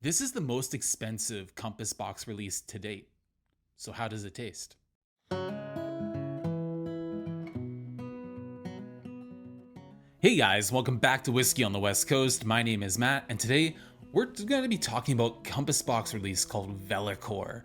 This is the most expensive Compass box release to date. So how does it taste? Hey guys, welcome back to Whiskey on the West Coast. My name is Matt, and today we're going to be talking about Compass box release called Vellichor.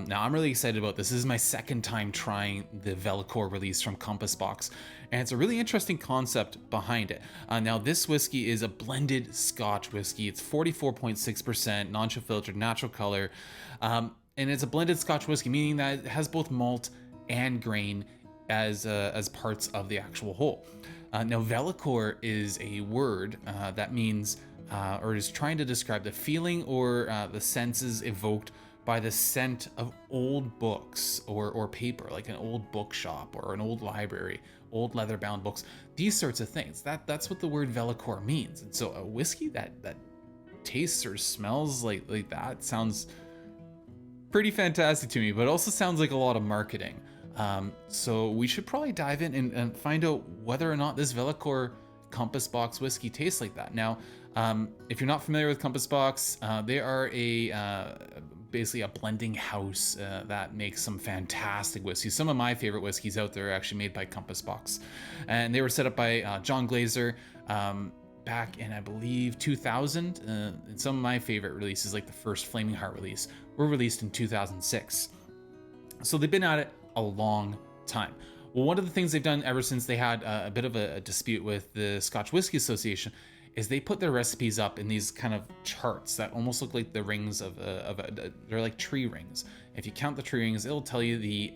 Now I'm really excited about this. This is my second time trying the Vellichor release from Compass box, and it's a really interesting concept behind it. Now this whiskey is a blended Scotch whiskey. It's 44.6% non-chill filtered, natural color, and it's a blended Scotch whiskey, meaning that it has both malt and grain as parts of the actual whole. Now, Vellichor is a word that means or is trying to describe the feeling or the senses evoked by the scent of old books or paper, like an old bookshop or an old library, old leather-bound books, these sorts of things. That's what the word Vellichor means. And so a whiskey that tastes or smells like that sounds pretty fantastic to me, but also sounds like a lot of marketing. So we should probably dive in and find out whether or not this Vellichor Compass Box whiskey tastes like that. Now, if you're not familiar with Compass Box, they are basically a blending house that makes some fantastic whiskeys. Some of my favorite whiskeys out there are actually made by Compass Box, and they were set up by John Glazer back in, I believe, 2000. And some of my favorite releases, like the first Flaming Heart release, were released in 2006. So they've been at it a long time. Well, one of the things they've done ever since they had a bit of a dispute with the Scotch Whisky Association is they put their recipes up in these kind of charts that almost look like the rings they're like tree rings. If you count the tree rings, it'll tell you the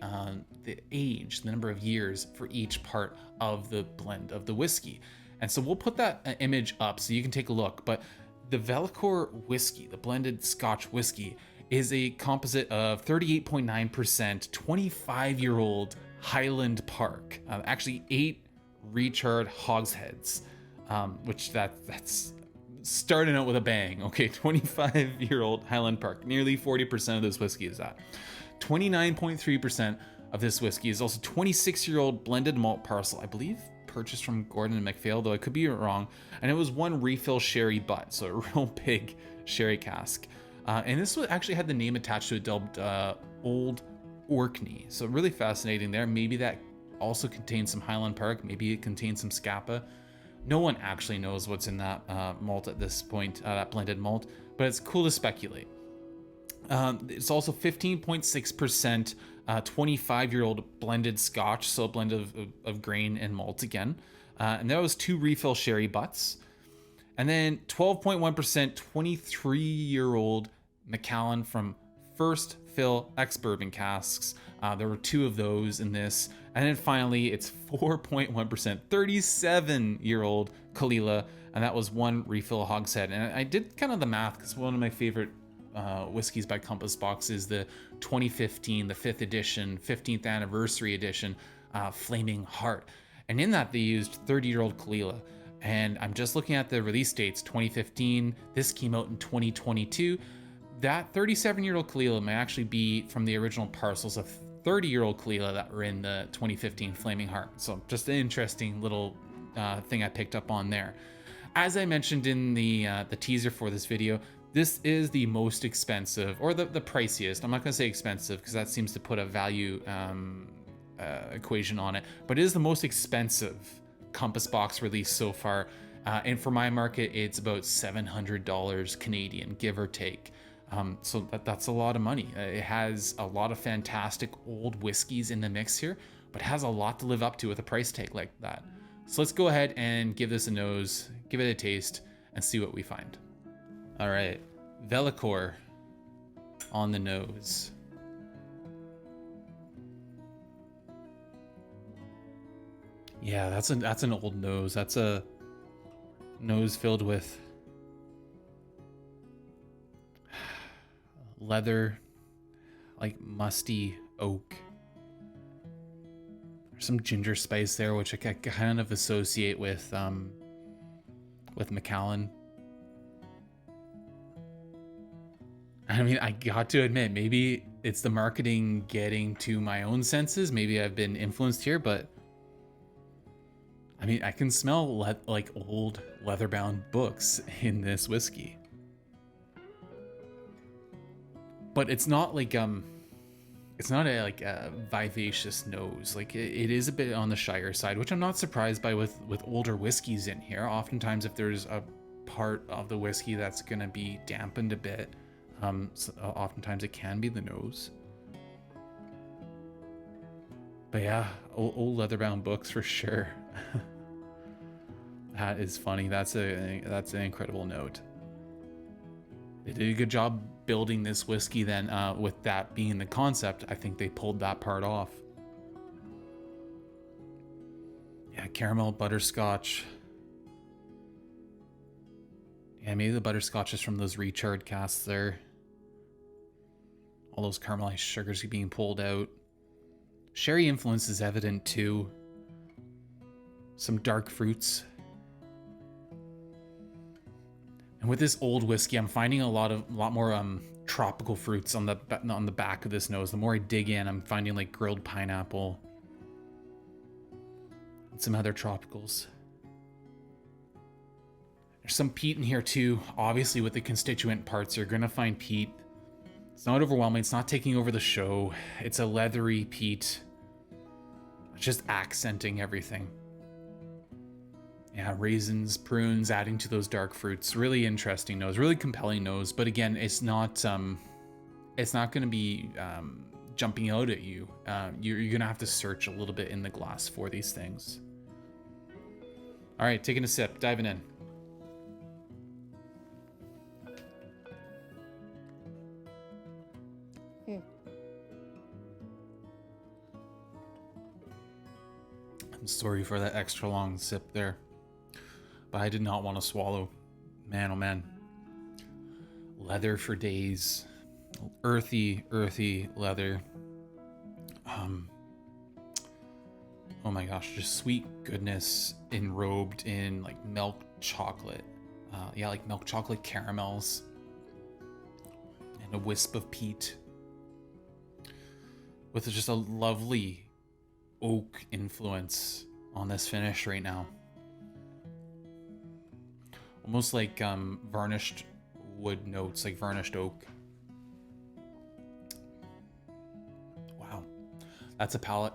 age, the number of years for each part of the blend of the whiskey. And so we'll put that image up so you can take a look. But the Vellichor whiskey, the blended Scotch whiskey, is a composite of 38.9% 25-year-old Highland Park, actually 8 recharred hogsheads, which that's starting out with a bang. Okay, 25-year-old Highland Park, nearly 40% of this whiskey is that. 29.3% of this whiskey is also 26-year-old blended malt parcel, I believe purchased from Gordon and MacPhail, though I could be wrong, and it was 1 refill sherry butt, so a real big sherry cask. And this one actually had the name attached to it, dubbed Old Orkney. So really fascinating there. Maybe that also contains some Highland Park. Maybe it contains some Scapa. No one actually knows what's in that malt at this point, that blended malt, but it's cool to speculate. It's also 15.6% 25-year-old blended Scotch, so a blend of grain and malt again. And that was 2 refill sherry butts. And then 12.1% 23-year-old Macallan from first fill ex-bourbon casks. There were 2 of those in this. And then finally, it's 4.1% 37-year-old Kalila, and that was 1 refill hogshead. And I did kind of the math because one of my favorite whiskeys by Compass Box is the 2015, the 5th edition, 15th anniversary edition, Flaming Heart. And in that, they used 30-year-old Kalila. And I'm just looking at the release dates, 2015, this came out in 2022. That 37-year-old Kalila may actually be from the original parcels of 30-year-old Kalila that were in the 2015 Flaming Heart. So just an interesting little thing I picked up on there. As I mentioned in the teaser for this video, this is the most expensive, or the priciest. I'm not going to say expensive because that seems to put a value equation on it, but it is the most expensive Compass box release so far, and for my market it's about $700 Canadian, give or take. So that's a lot of money. It has a lot of fantastic old whiskeys in the mix here, but has a lot to live up to with a price tag like that. So let's go ahead and give this a nose, give it a taste, and see what we find. All right, Vellichor on the nose. Yeah, that's an old nose. That's a nose filled with leather, like musty oak. There's some ginger spice there, which I kind of associate with Macallan. I mean, I got to admit, maybe it's the marketing getting to my own senses. Maybe I've been influenced here, but I mean, I can smell like old leather-bound books in this whiskey. but it's not like it's not a like a vivacious nose. Like it is a bit on the shyer side, which I'm not surprised by with older whiskeys in here. Oftentimes, if there's a part of the whiskey that's gonna be dampened a bit, so oftentimes it can be the nose. But yeah, old leather-bound books for sure. That is funny. That's an incredible note. They did a good job building this whiskey then, with that being the concept. I think they pulled that part off. Yeah, caramel, butterscotch. Yeah, maybe the butterscotch is from those recharred casks there. All those caramelized sugars being pulled out. Sherry influence is evident too. Some dark fruits. And with this old whiskey, I'm finding a lot more tropical fruits on the back of this nose. The more I dig in, I'm finding like grilled pineapple and some other tropicals. There's some peat in here too. Obviously, with the constituent parts, you're gonna find peat. It's not overwhelming. It's not taking over the show. It's a leathery peat. It's just accenting everything. Yeah, raisins, prunes, adding to those dark fruits. Really interesting nose, really compelling nose. But again, it's not going to be jumping out at you. You're going to have to search a little bit in the glass for these things. All right, taking a sip, diving in. I'm sorry for that extra long sip there, but I did not want to swallow. Man, oh man. Leather for days. Earthy leather. Oh my gosh, just sweet goodness enrobed in like milk chocolate. Yeah, like milk chocolate caramels. And a wisp of peat. With just a lovely oak influence on this finish right now. Almost like varnished wood notes, like varnished oak. Wow, that's a palate.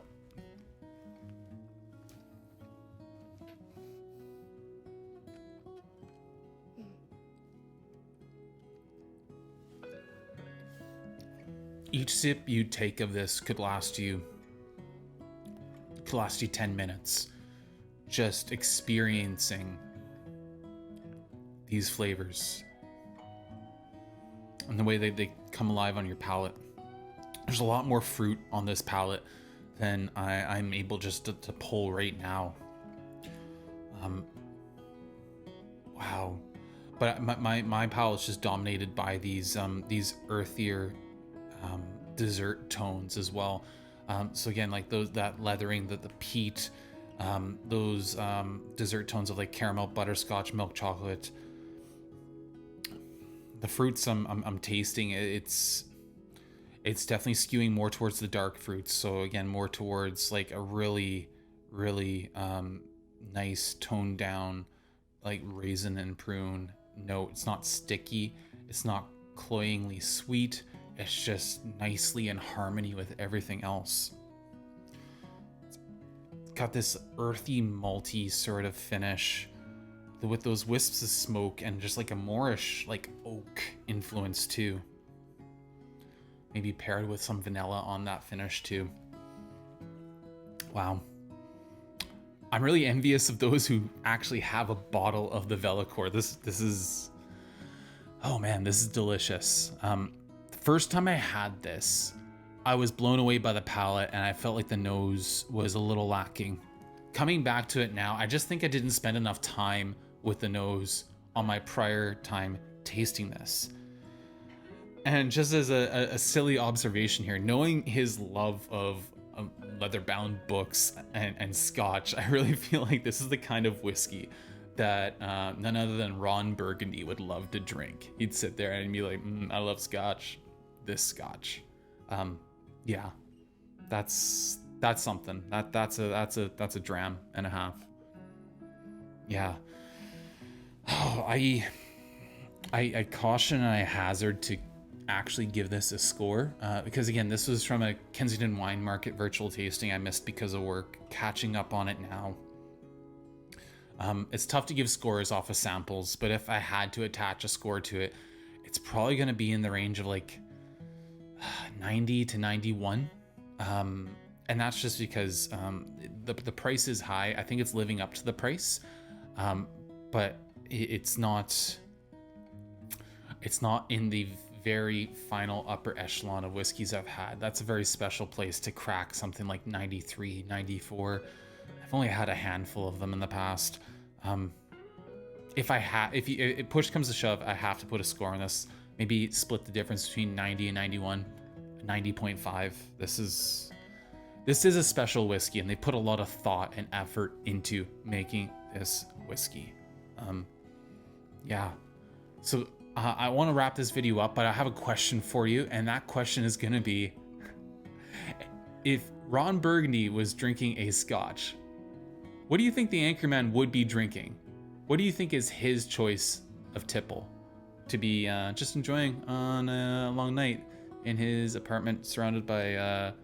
Each sip you take of this could last you 10 minutes, just experiencing these flavors and the way they come alive on your palate. There's a lot more fruit on this palate than I'm able just to pull right now. Wow. But my palate's just dominated by these earthier dessert tones as well. So again, like that leathering, the peat, those dessert tones of like caramel, butterscotch, milk chocolate. The fruits I'm tasting, it's definitely skewing more towards the dark fruits. So again, more towards like a really nice toned down like raisin and prune note. It's not sticky. It's not cloyingly sweet. It's just nicely in harmony with everything else. It's got this earthy, malty sort of finish with those wisps of smoke and just like a moreish, like oak influence too. Maybe paired with some vanilla on that finish too. Wow. I'm really envious of those who actually have a bottle of the Vellichor. This is, oh man, this is delicious. First time I had this, I was blown away by the palate and I felt like the nose was a little lacking. Coming back to it now, I just think I didn't spend enough time with the nose on my prior time tasting this. And just as a silly observation here, knowing his love of leather-bound books and Scotch, I really feel like this is the kind of whiskey that none other than Ron Burgundy would love to drink. He'd sit there and be like, I love Scotch. This Scotch. Yeah, that's something. That's a dram and a half. Yeah. Oh, I caution and I hazard to actually give this a score because again, this was from a Kensington Wine Market virtual tasting I missed because of work. Catching up on it now. It's tough to give scores off of samples, but if I had to attach a score to it, it's probably going to be in the range of like 90 to 91. And that's just because the price is high. I think it's living up to the price, but it's not in the very final upper echelon of whiskeys I've had. That's a very special place to crack something like 93, 94. I've only had a handful of them in the past. If push comes to shove, I have to put a score on this. Maybe split the difference between 90 and 91, 90.5. This is a special whiskey, and they put a lot of thought and effort into making this whiskey. Yeah. So I want to wrap this video up, but I have a question for you, and that question is going to be, if Ron Burgundy was drinking a Scotch, what do you think the Anchorman would be drinking? What do you think is his choice of tipple to be just enjoying on a long night in his apartment surrounded by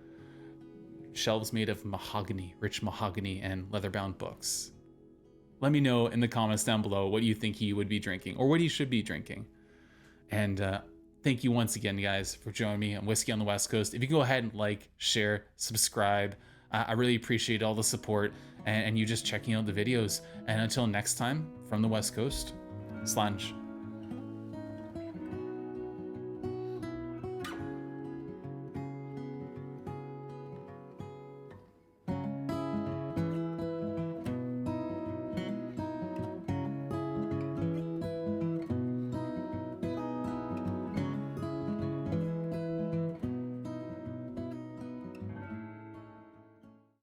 shelves made of mahogany, rich mahogany, and leather-bound books? Let me know in the comments down below what you think he would be drinking or what he should be drinking. And thank you once again, guys, for joining me on Whiskey on the West Coast. If you go ahead and like, share, subscribe, I really appreciate all the support and you just checking out the videos. And until next time, from the West Coast, Slange.